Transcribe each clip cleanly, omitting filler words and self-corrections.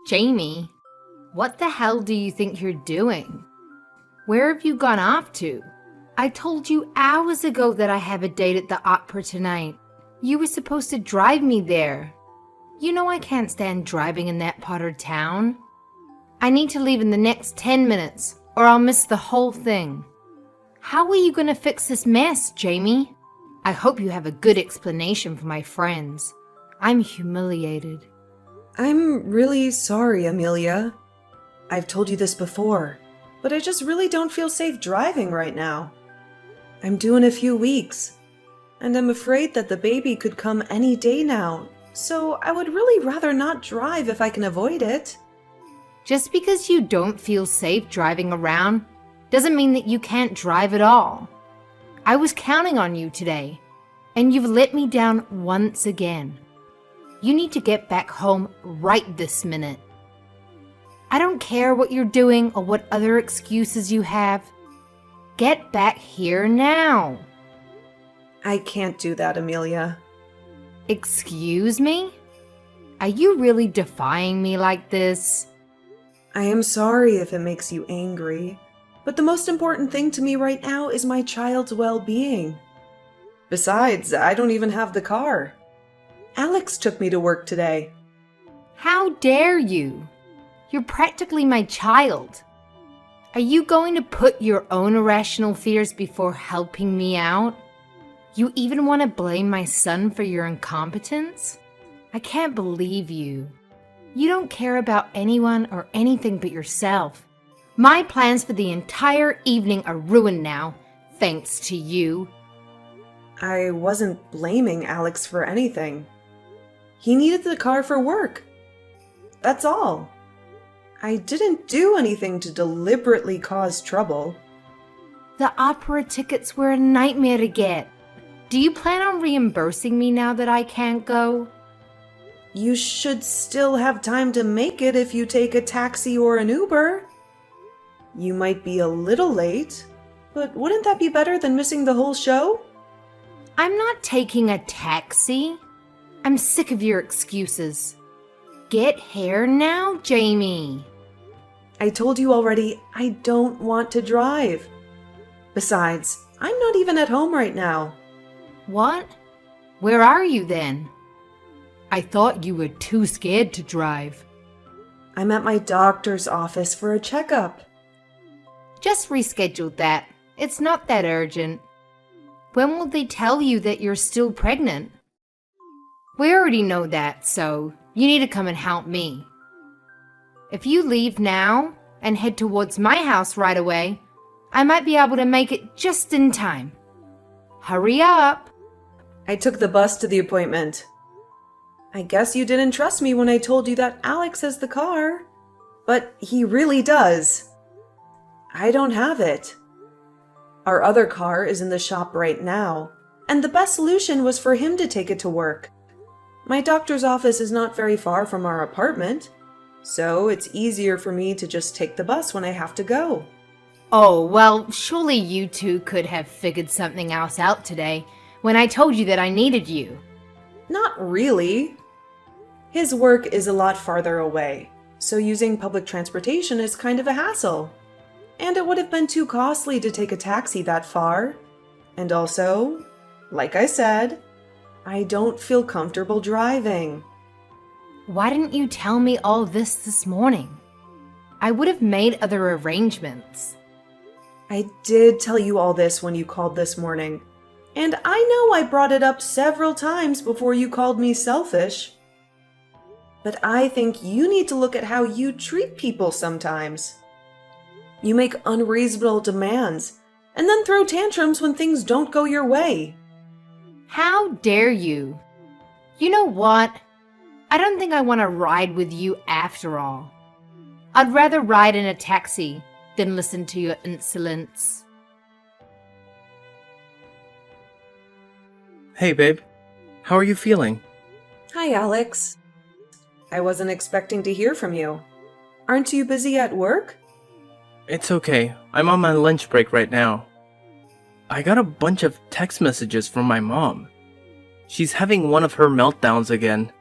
Jamie, what the hell do you think you're doing? Where have you gone off to? I told you hours ago that I have a date at the opera tonight. You were supposed to drive me there. You know I can't stand driving in that part of town. I need to leave in the next 10 minutes, or I'll miss the whole thing. How are you going to fix this mess, Jamie? I hope you have a good explanation for my friends. I'm humiliated. I'm really sorry, Amelia. I've told you this before, but I just really don't feel safe driving right now. I'm due in a few weeks, and I'm afraid that the baby could come any day now, so I would really rather not drive if I can avoid it. Just because you don't feel safe driving around doesn't mean that you can't drive at all. I was counting on you today, and you've let me down once again. You need to get back home right this minute. I don't care what you're doing or what other excuses you have. Get back here now. I can't do that, Amelia. Excuse me? Are you really defying me like this? I am sorry if it makes you angry, but the most important thing to me right now is my child's well-being. Besides, I don't even have the car. Alex took me to work today. How dare you? You're practically my child. Are you going to put your own irrational fears before helping me out? You even want to blame my son for your incompetence? I can't believe you. You don't care about anyone or anything but yourself. My plans for the entire evening are ruined now, thanks to you. I wasn't blaming Alex for anything. He needed the car for work. That's all. I didn't do anything to deliberately cause trouble. The opera tickets were a nightmare to get. Do you plan on reimbursing me now that I can't go? You should still have time to make it if you take a taxi or an Uber. You might be a little late, but wouldn't that be better than missing the whole show? I'm not taking a taxi. I'm sick of your excuses. Get here now, Jamie. I told you already, I don't want to drive. Besides, I'm not even at home right now. What? Where are you then? I thought you were too scared to drive. I'm at my doctor's office for a checkup. Just reschedule that. It's not that urgent. When will they tell you that you're still pregnant? We already know that, so you need to come and help me. If you leave now and head towards my house right away, I might be able to make it just in time. Hurry up! I took the bus to the appointment. I guess you didn't trust me when I told you that Alex has the car. But he really does. I don't have it. Our other car is in the shop right now, and the best solution was for him to take it to work. My doctor's office is not very far from our apartment, so it's easier for me to just take the bus when I have to go. Oh, well, surely you two could have figured something else out today when I told you that I needed you. Not really. His work is a lot farther away, so using public transportation is kind of a hassle. And it would have been too costly to take a taxi that far. And also, like I said, I don't feel comfortable driving. Why didn't you tell me all this morning? I would have made other arrangements. I did tell you all this when you called this morning, and I know I brought it up several times before you called me selfish. But I think you need to look at how you treat people sometimes. You make unreasonable demands, and then throw tantrums when things don't go your way. How dare you? You know what? I don't think I want to ride with you after all. I'd rather ride in a taxi than listen to your insolence. Hey, babe. How are you feeling? Hi, Alex. I wasn't expecting to hear from you. Aren't you busy at work? It's okay. I'm on my lunch break right now. I got a bunch of text messages from my mom. She's having one of her meltdowns again.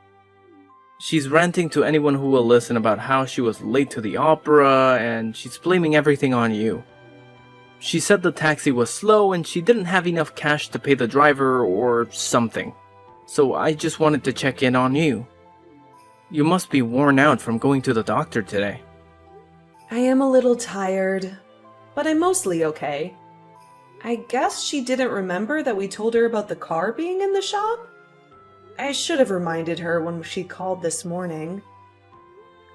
She's ranting to anyone who will listen about how she was late to the opera, and she's blaming everything on you. She said the taxi was slow and she didn't have enough cash to pay the driver or something. So I just wanted to check in on you. You must be worn out from going to the doctor today. I am a little tired, but I'm mostly okay. I guess she didn't remember that we told her about the car being in the shop? I should have reminded her when she called this morning.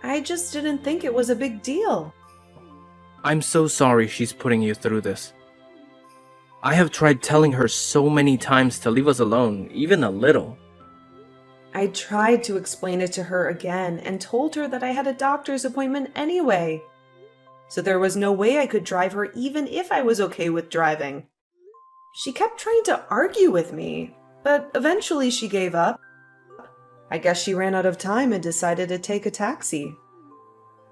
I just didn't think it was a big deal. I'm so sorry she's putting you through this. I have tried telling her so many times to leave us alone, even a little. I tried to explain it to her again and told her that I had a doctor's appointment anyway. So there was no way I could drive her even if I was okay with driving. She kept trying to argue with me, but eventually she gave up. I guess she ran out of time and decided to take a taxi.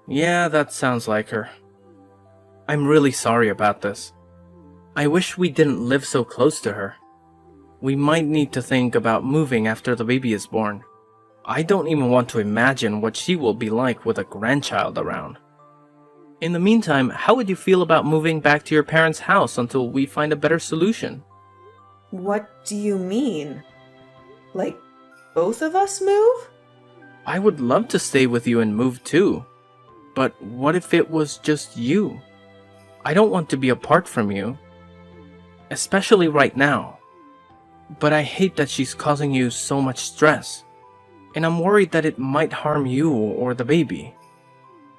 Yeah, that sounds like her. I'm really sorry about this. I wish we didn't live so close to her. We might need to think about moving after the baby is born. I don't even want to imagine what she will be like with a grandchild around. In the meantime, how would you feel about moving back to your parents' house until we find a better solution? What do you mean? Like, both of us move? I would love to stay with you and move too. But what if it was just you? I don't want to be apart from you. Especially right now. But I hate that she's causing you so much stress. And I'm worried that it might harm you or the baby.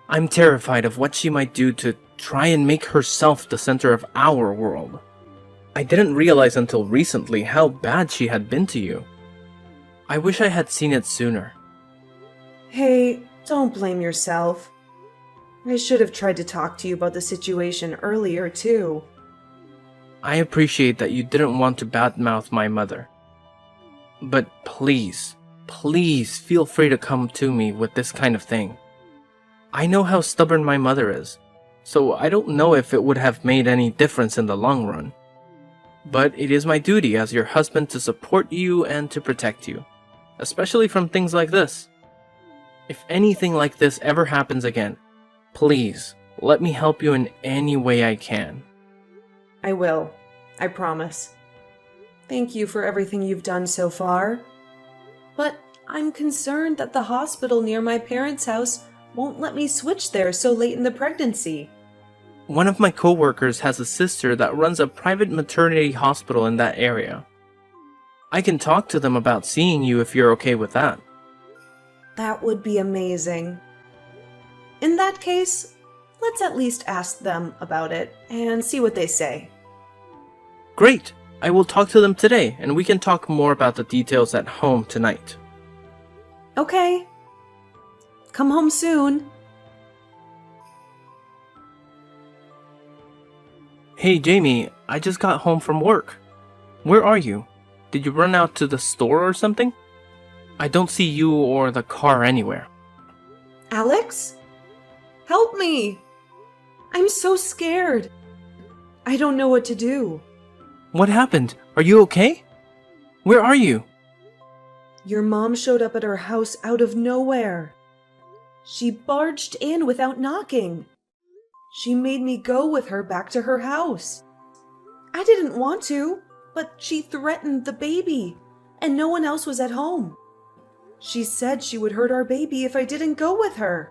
I'm terrified of what she might do to try and make herself the center of our world. I didn't realize until recently how bad she had been to you. I wish I had seen it sooner. Hey, don't blame yourself. I should have tried to talk to you about the situation earlier, too. I appreciate that you didn't want to badmouth my mother. But please, please feel free to come to me with this kind of thing. I know how stubborn my mother is, so I don't know if it would have made any difference in the long run. But it is my duty as your husband to support you and to protect you, especially from things like this. If anything like this ever happens again, please let me help you in any way I can. I will. I promise. Thank you for everything you've done so far. But I'm concerned that the hospital near my parents' house won't let me switch there so late in the pregnancy. One of my coworkers has a sister that runs a private maternity hospital in that area. I can talk to them about seeing you if you're okay with that. That would be amazing. In that case, let's at least ask them about it and see what they say. Great! I will talk to them today, and we can talk more about the details at home tonight. Okay. Come home soon. Hey Jamie, I just got home from work. Where are you? Did you run out to the store or something? I don't see you or the car anywhere. Alex? Help me! I'm so scared. I don't know what to do. What happened? Are you okay? Where are you? Your mom showed up at our house out of nowhere. She barged in without knocking. She made me go with her back to her house. I didn't want to, but she threatened the baby, and no one else was at home. She said she would hurt our baby if I didn't go with her.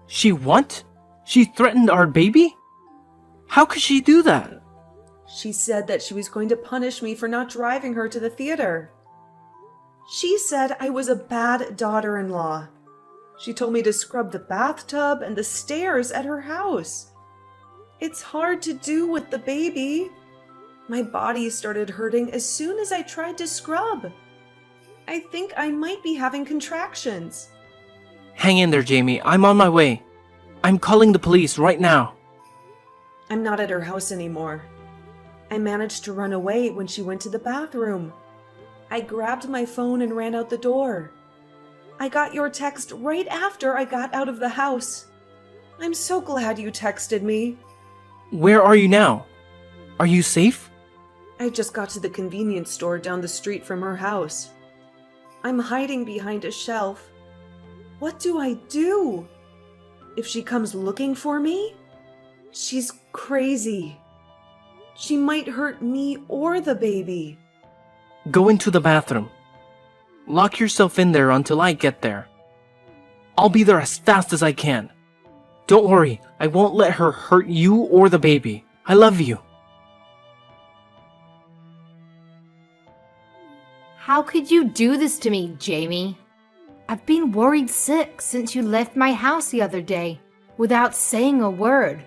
She what? She threatened our baby? How could she do that? She said that she was going to punish me for not driving her to the theater. She said I was a bad daughter-in-law. She told me to scrub the bathtub and the stairs at her house. It's hard to do with the baby. My body started hurting as soon as I tried to scrub. I think I might be having contractions. Hang in there, Jamie. I'm on my way. I'm calling the police right now. I'm not at her house anymore. I managed to run away when she went to the bathroom. I grabbed my phone and ran out the door. I got your text right after I got out of the house. I'm so glad you texted me. Where are you now? Are you safe? I just got to the convenience store down the street from her house. I'm hiding behind a shelf, What do I do? If she comes looking for me, she's crazy. She might hurt me or the baby. Go into the bathroom. Lock yourself in there until I get there. I'll be there as fast as I can. Don't worry, I won't let her hurt you or the baby. I love you. How could you do this to me, Jamie? I've been worried sick since you left my house the other day without saying a word.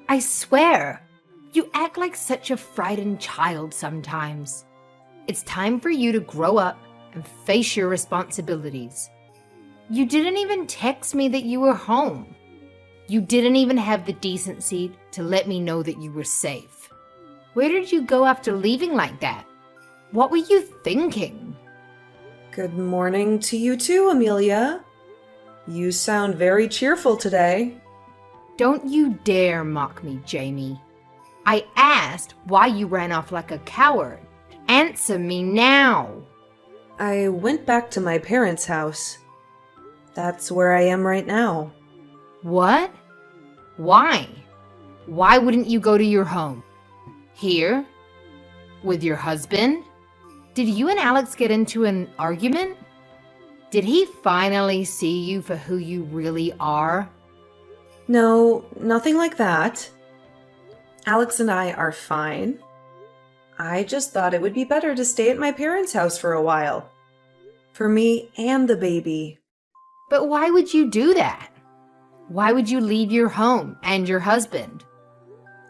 I swear, you act like such a frightened child sometimes. It's time for you to grow up and face your responsibilities. You didn't even text me that you were home. You didn't even have the decency to let me know that you were safe. Where did you go after leaving like that? What were you thinking? Good morning to you too, Amelia. You sound very cheerful today. Don't you dare mock me, Jamie. I asked why you ran off like a coward. Answer me now. I went back to my parents' house. That's where I am right now. What? Why? Why wouldn't you go to your home? Here? With your husband? Did you and Alex get into an argument? Did he finally see you for who you really are? No, nothing like that. Alex and I are fine. I just thought it would be better to stay at my parents' house for a while. For me and the baby. But why would you do that? Why would you leave your home and your husband?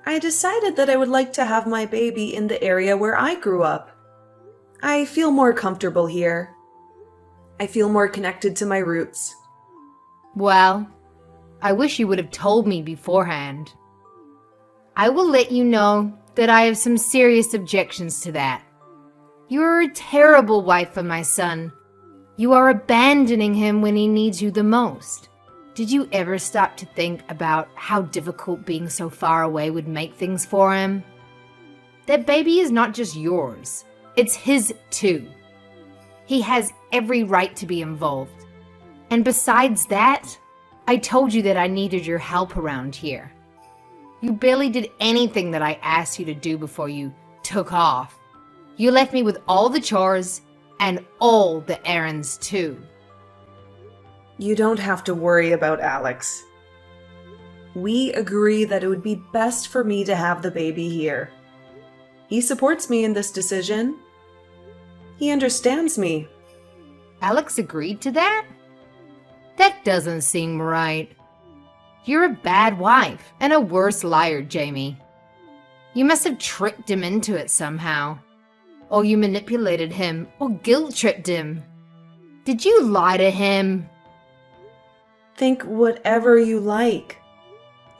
I decided that I would like to have my baby in the area where I grew up. I feel more comfortable here. I feel more connected to my roots. Well, I wish you would have told me beforehand. I will let you know that I have some serious objections to that. You are a terrible wife for my son. You are abandoning him when he needs you the most. Did you ever stop to think about how difficult being so far away would make things for him? That baby is not just yours. It's his too. He has every right to be involved. And besides that, I told you that I needed your help around here. You barely did anything that I asked you to do before you took off. You left me with all the chores and all the errands too. You don't have to worry about Alex. We agree that it would be best for me to have the baby here. He supports me in this decision. He understands me. Alex agreed to that? That doesn't seem right. You're a bad wife and a worse liar, Jamie. You must have tricked him into it somehow. Or you manipulated him or guilt-tripped him. Did you lie to him? Think whatever you like.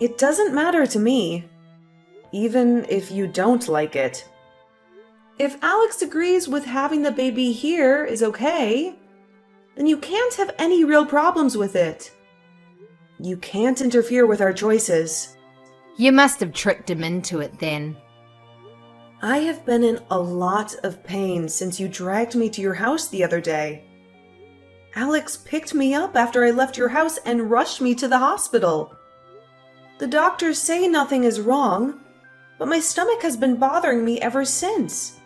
It doesn't matter to me, even if you don't like it. If Alex agrees with having the baby here is okay, then you can't have any real problems with it. You can't interfere with our choices. You must have tricked him into it then. I have been in a lot of pain since you dragged me to your house the other day. Alex picked me up after I left your house and rushed me to the hospital. The doctors say nothing is wrong, but my stomach has been bothering me ever since.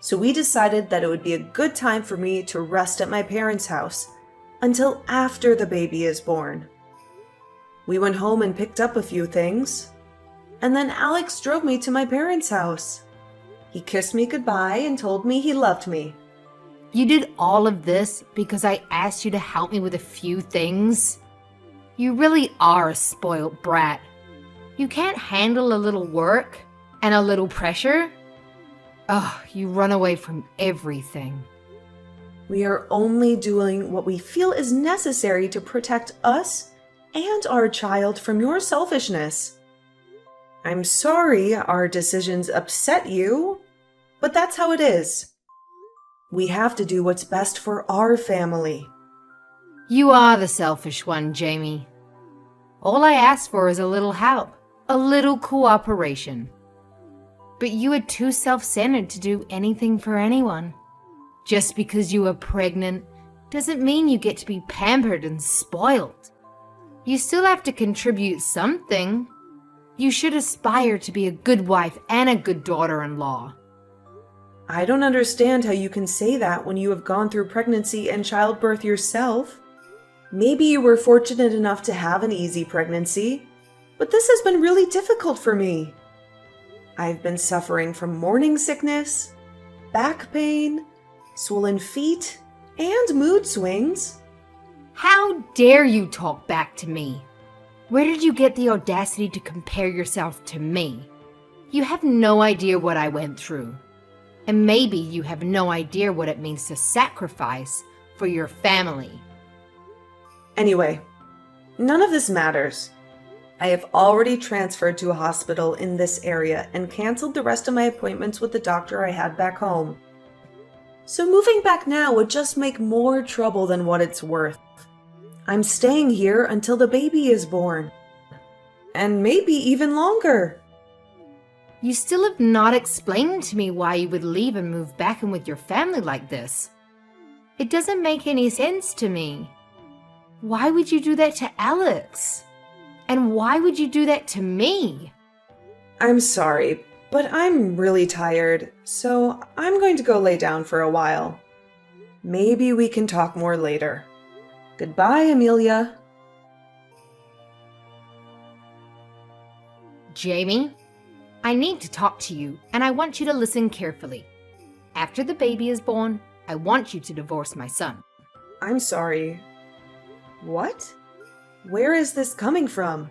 So we decided that it would be a good time for me to rest at my parents' house until after the baby is born. We went home and picked up a few things, and then Alex drove me to my parents' house. He kissed me goodbye and told me he loved me. You did all of this because I asked you to help me with a few things? You really are a spoiled brat. You can't handle a little work and a little pressure? Ugh, you run away from everything. We are only doing what we feel is necessary to protect us and our child from your selfishness. I'm sorry our decisions upset you, but that's how it is. We have to do what's best for our family. You are the selfish one, Jamie. All I ask for is a little help, a little cooperation. But you are too self-centered to do anything for anyone. Just because you are pregnant doesn't mean you get to be pampered and spoiled. You still have to contribute something. You should aspire to be a good wife and a good daughter-in-law. I don't understand how you can say that when you have gone through pregnancy and childbirth yourself. Maybe you were fortunate enough to have an easy pregnancy, but this has been really difficult for me. I've been suffering from morning sickness, back pain, swollen feet, and mood swings. How dare you talk back to me? Where did you get the audacity to compare yourself to me? You have no idea what I went through. And maybe you have no idea what it means to sacrifice for your family. Anyway, none of this matters. I have already transferred to a hospital in this area and canceled the rest of my appointments with the doctor I had back home. So moving back now would just make more trouble than what it's worth. I'm staying here until the baby is born. And maybe even longer. You still have not explained to me why you would leave and move back in with your family like this. It doesn't make any sense to me. Why would you do that to Alex? And why would you do that to me? I'm sorry, but I'm really tired, so I'm going to go lay down for a while. Maybe we can talk more later. Goodbye, Amelia. Jamie, I need to talk to you, and I want you to listen carefully. After the baby is born, I want you to divorce my son. I'm sorry. What? Where is this coming from?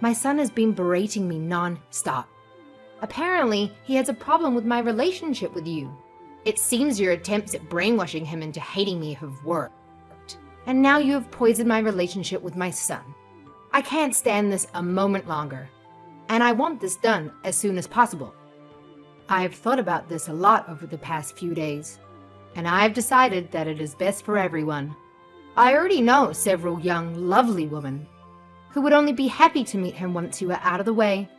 My son has been berating me non-stop. Apparently, he has a problem with my relationship with you. It seems your attempts at brainwashing him into hating me have worked. And now you have poisoned my relationship with my son. I can't stand this a moment longer. And I want this done as soon as possible. I have thought about this a lot over the past few days, and I have decided that it is best for everyone. I already know several young, lovely women who would only be happy to meet him once you are out of the way,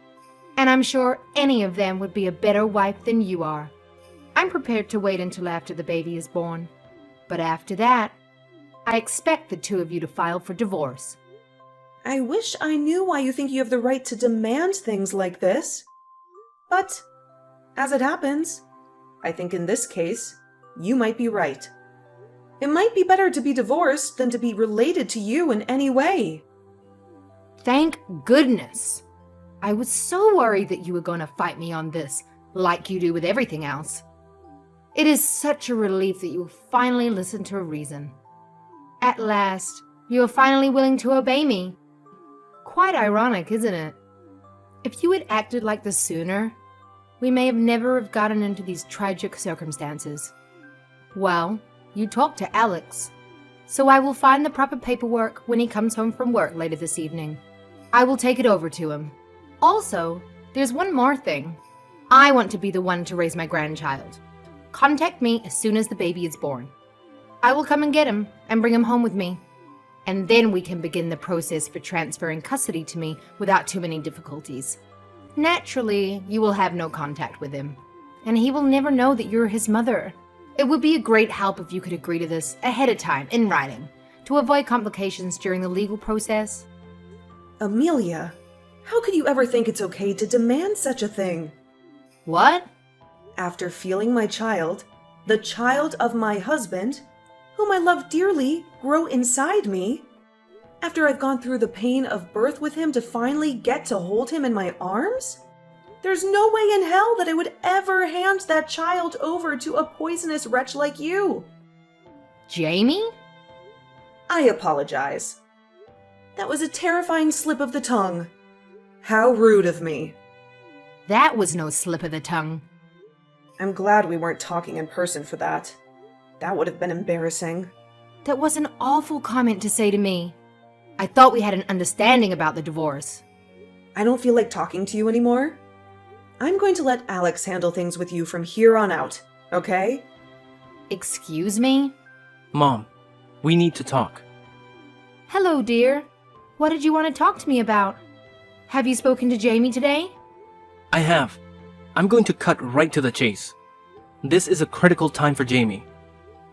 and I'm sure any of them would be a better wife than you are. I'm prepared to wait until after the baby is born, but after that, I expect the two of you to file for divorce. I wish I knew why you think you have the right to demand things like this. But, as it happens, I think in this case, you might be right. It might be better to be divorced than to be related to you in any way. Thank goodness. I was so worried that you were going to fight me on this, like you do with everything else. It is such a relief that you will finally listen to reason. At last, you are finally willing to obey me. Quite ironic, isn't it? If you had acted like this sooner, we may have never have gotten into these tragic circumstances. Well, you talked to Alex, so I will find the proper paperwork when he comes home from work later this evening. I will take it over to him. Also, there's one more thing. I want to be the one to raise my grandchild. Contact me as soon as the baby is born. I will come and get him and bring him home with me. And then we can begin the process for transferring custody to me without too many difficulties. Naturally, you will have no contact with him, and he will never know that you're his mother. It would be a great help if you could agree to this ahead of time in writing to avoid complications during the legal process. Amelia, how could you ever think it's okay to demand such a thing? What? After feeling my child, the child of my husband, whom I love dearly, grow inside me, after I've gone through the pain of birth with him to finally get to hold him in my arms? There's no way in hell that I would ever hand that child over to a poisonous wretch like you. Jamie? I apologize. That was a terrifying slip of the tongue. How rude of me. That was no slip of the tongue. I'm glad we weren't talking in person for that. That would have been embarrassing. That was an awful comment to say to me. I thought we had an understanding about the divorce. I don't feel like talking to you anymore. I'm going to let Alex handle things with you from here on out, okay? Excuse me? Mom, we need to talk. Hello, dear. What did you want to talk to me about? Have you spoken to Jamie today? I have. I'm going to cut right to the chase. This is a critical time for Jamie.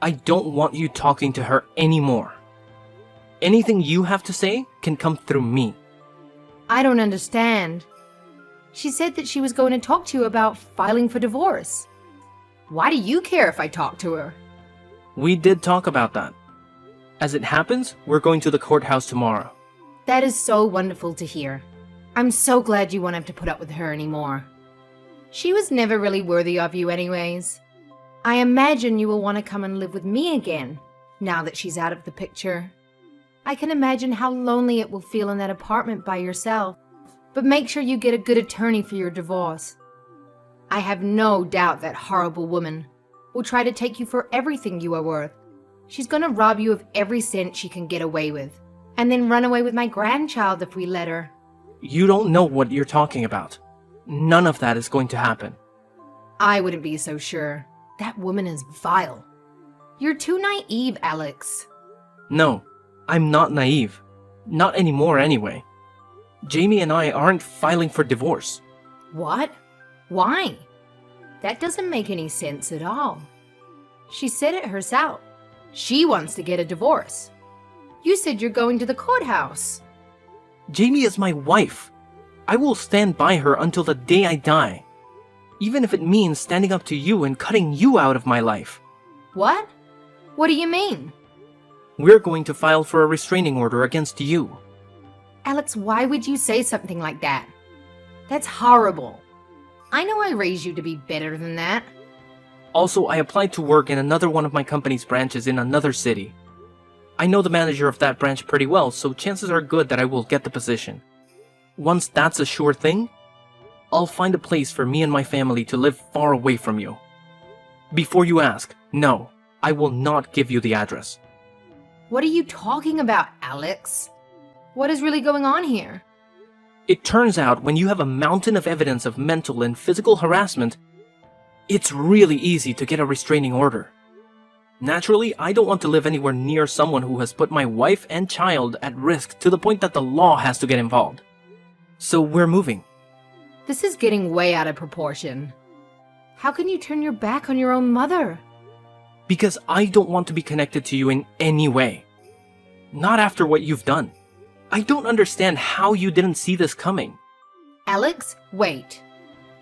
I don't want you talking to her anymore. Anything you have to say can come through me. I don't understand. She said that she was going to talk to you about filing for divorce. Why do you care if I talk to her? We did talk about that. As it happens, we're going to the courthouse tomorrow. That is so wonderful to hear. I'm so glad you won't have to put up with her anymore. She was never really worthy of you anyways. I imagine you will want to come and live with me again, now that she's out of the picture. I can imagine how lonely it will feel in that apartment by yourself, but make sure you get a good attorney for your divorce. I have no doubt that horrible woman will try to take you for everything you are worth. She's going to rob you of every cent she can get away with, and then run away with my grandchild if we let her. You don't know what you're talking about. None of that is going to happen. I wouldn't be so sure. That woman is vile. You're too naive, Alex. No, I'm not naive. Not anymore anyway. Jamie and I aren't filing for divorce. What? Why? That doesn't make any sense at all. She said it herself. She wants to get a divorce. You said you're going to the courthouse. Jamie is my wife. I will stand by her until the day I die. Even if it means standing up to you and cutting you out of my life. What? What do you mean? We're going to file for a restraining order against you. Alex, why would you say something like that? That's horrible. I know I raised you to be better than that. Also, I applied to work in another one of my company's branches in another city. I know the manager of that branch pretty well, so chances are good that I will get the position. Once that's a sure thing, I'll find a place for me and my family to live far away from you. Before you ask, no, I will not give you the address. What are you talking about, Alex? What is really going on here? It turns out when you have a mountain of evidence of mental and physical harassment, it's really easy to get a restraining order. Naturally, I don't want to live anywhere near someone who has put my wife and child at risk to the point that the law has to get involved. So we're moving. This is getting way out of proportion. How can you turn your back on your own mother? Because I don't want to be connected to you in any way. Not after what you've done. I don't understand how you didn't see this coming. Alex, wait.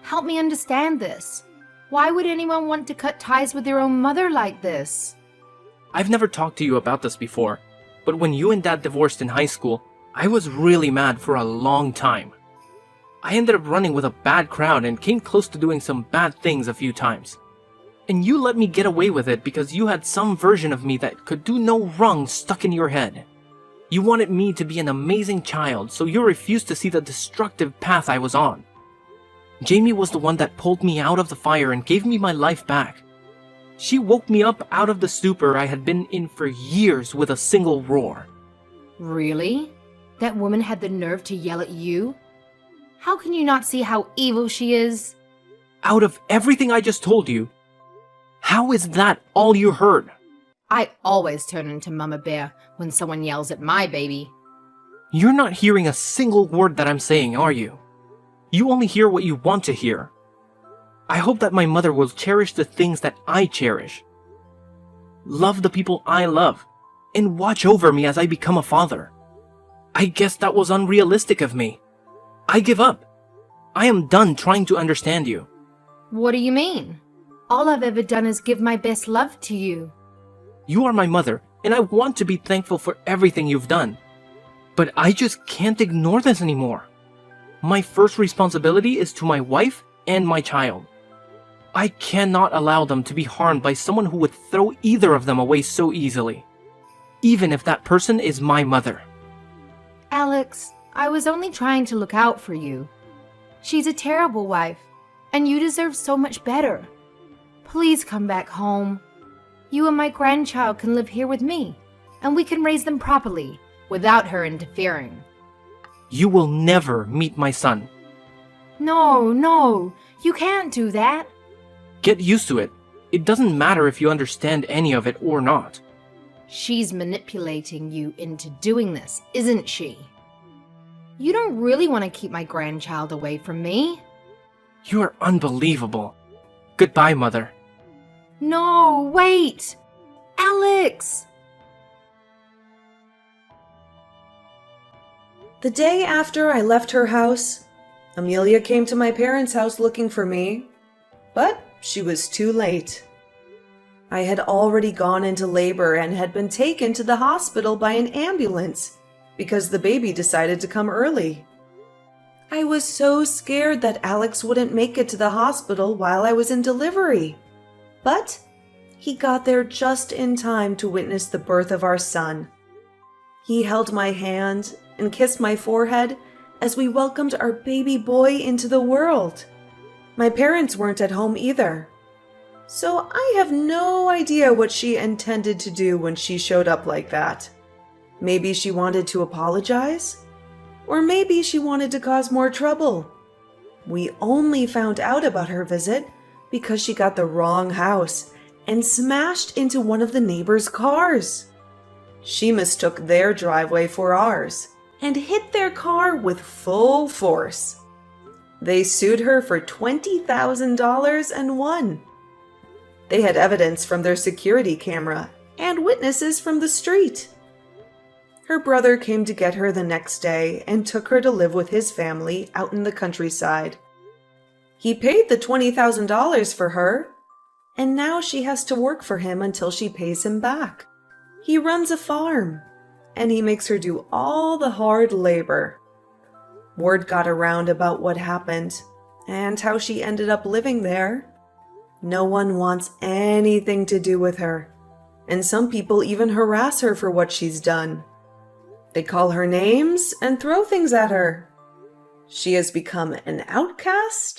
Help me understand this. Why would anyone want to cut ties with their own mother like this? I've never talked to you about this before, but when you and Dad divorced in high school, I was really mad for a long time. I ended up running with a bad crowd and came close to doing some bad things a few times. And you let me get away with it because you had some version of me that could do no wrong stuck in your head. You wanted me to be an amazing child, so you refused to see the destructive path I was on. Jamie was the one that pulled me out of the fire and gave me my life back. She woke me up out of the stupor I had been in for years with a single roar. Really? That woman had the nerve to yell at you? How can you not see how evil she is? Out of everything I just told you, how is that all you heard? I always turn into Mama Bear when someone yells at my baby. You're not hearing a single word that I'm saying, are you? You only hear what you want to hear. I hope that my mother will cherish the things that I cherish. Love the people I love, and watch over me as I become a father. I guess that was unrealistic of me. I give up. I am done trying to understand you. What do you mean? All I've ever done is give my best love to you. You are my mother, and I want to be thankful for everything you've done. But I just can't ignore this anymore. My first responsibility is to my wife and my child. I cannot allow them to be harmed by someone who would throw either of them away so easily, even if that person is my mother. Alex, I was only trying to look out for you. She's a terrible wife, and you deserve so much better. Please come back home. You and my grandchild can live here with me, and we can raise them properly without her interfering. You will never meet my son. No, you can't do that. Get used to it. It doesn't matter if you understand any of it or not. She's manipulating you into doing this, isn't she? You don't really want to keep my grandchild away from me. You are unbelievable. Goodbye, Mother. No, wait! Alex! The day after I left her house, Amelia came to my parents' house looking for me, but she was too late. I had already gone into labor and had been taken to the hospital by an ambulance because the baby decided to come early. I was so scared that Alex wouldn't make it to the hospital while I was in delivery. But he got there just in time to witness the birth of our son. He held my hand and kissed my forehead as we welcomed our baby boy into the world. My parents weren't at home either. So I have no idea what she intended to do when she showed up like that. Maybe she wanted to apologize? Or maybe she wanted to cause more trouble. We only found out about her visit because she got the wrong house and smashed into one of the neighbors' cars. She mistook their driveway for ours and hit their car with full force. They sued her for $20,000 and won. They had evidence from their security camera and witnesses from the street. Her brother came to get her the next day and took her to live with his family out in the countryside. He paid the $20,000 for her, and now she has to work for him until she pays him back. He runs a farm, and he makes her do all the hard labor. Word got around about what happened and how she ended up living there. No one wants anything to do with her, and some people even harass her for what she's done. They call her names and throw things at her. She has become an outcast